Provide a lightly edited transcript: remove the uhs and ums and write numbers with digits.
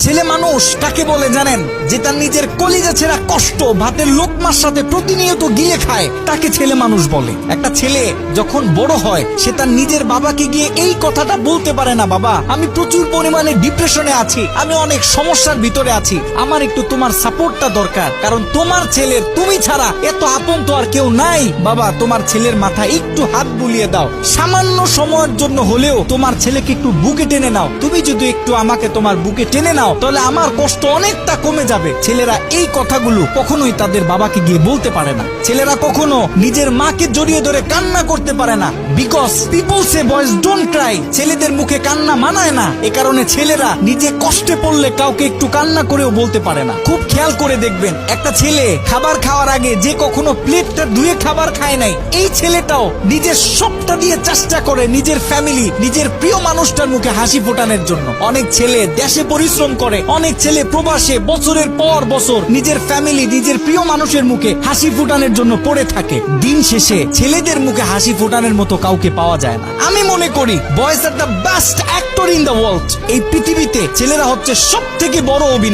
ছেলে মানুষ কাকে বলে জানেন? যে তার নিজের কলিজা ছেঁড়া কষ্ট ভাতের লোকমার সাথে প্রতিনিয়ত গিলে খায়, তাকে ছেলে মানুষ বলে। একটা ছেলে যখন বড় হয় সে তার নিজের বাবাকে গিয়ে এই কথাটা বলতে পারে না, বাবা আমি প্রচুর পরিমাণে ডিপ্রেশনে আছি, আমি অনেক সমস্যার ভিতরে আছি, আমার একটু তোমার সাপোর্টটা দরকার, কারণ তোমার ছেলের তুমি ছাড়া এত আপন তো আর কেউ নাই। বাবা তোমার ছেলের মাথায় একটু হাত বুলিয়ে দাও, সামান্য সময়ের জন্য হলেও তোমার ছেলেকে একটু বুকে টেনে নাও। তুমি যদি একটু আমাকে তোমার বুকে টেনে নাও তাহলে আমার কষ্ট অনেকটা কমে যাবে। ছেলেরা এই কথাগুলো কখনোই তাদের বাবাকে গিয়ে বলতে পারে না। ছেলেরা কখনো নিজের মাকে জড়িয়ে ধরে কান্না করতে পারে না, because people say boys don't Cry. ছেলেদের মুখে কান্না মানায় না, এ কারণে ছেলেরা নিজে কষ্টে পড়লে কাউকে একটু কান্না করেও বলতে পারে না। খুব খেয়াল করে দেখবেন, একটা ছেলে খাবার খাওয়ার আগে যে কখনো প্লেটটা ধুয়ে খাবার খায় নাই, এই ছেলেটাও নিজের সবটা দিয়ে চেষ্টা করে নিজের ফ্যামিলি, নিজের প্রিয় মানুষটার মুখে হাসি ফোটানোর জন্য। অনেক ছেলে দেশে পরিশ্রম করে, অনেক ছেলে প্রবাসে বছরের পর বছর নিজের ফ্যামিলি, নিজের প্রিয় মানুষের মুখে হাসি ফোটানোর জন্য পড়ে থাকে। দিন শেষে ছেলেদের মুখে হাসি ফোটানোর মতো কাউকে পাওয়া যায় না। আমি মনে করি boys are the best actor in the world. এই পৃথিবীতে ছেলেরা হচ্ছে সব থেকে বড় অভিনেতা।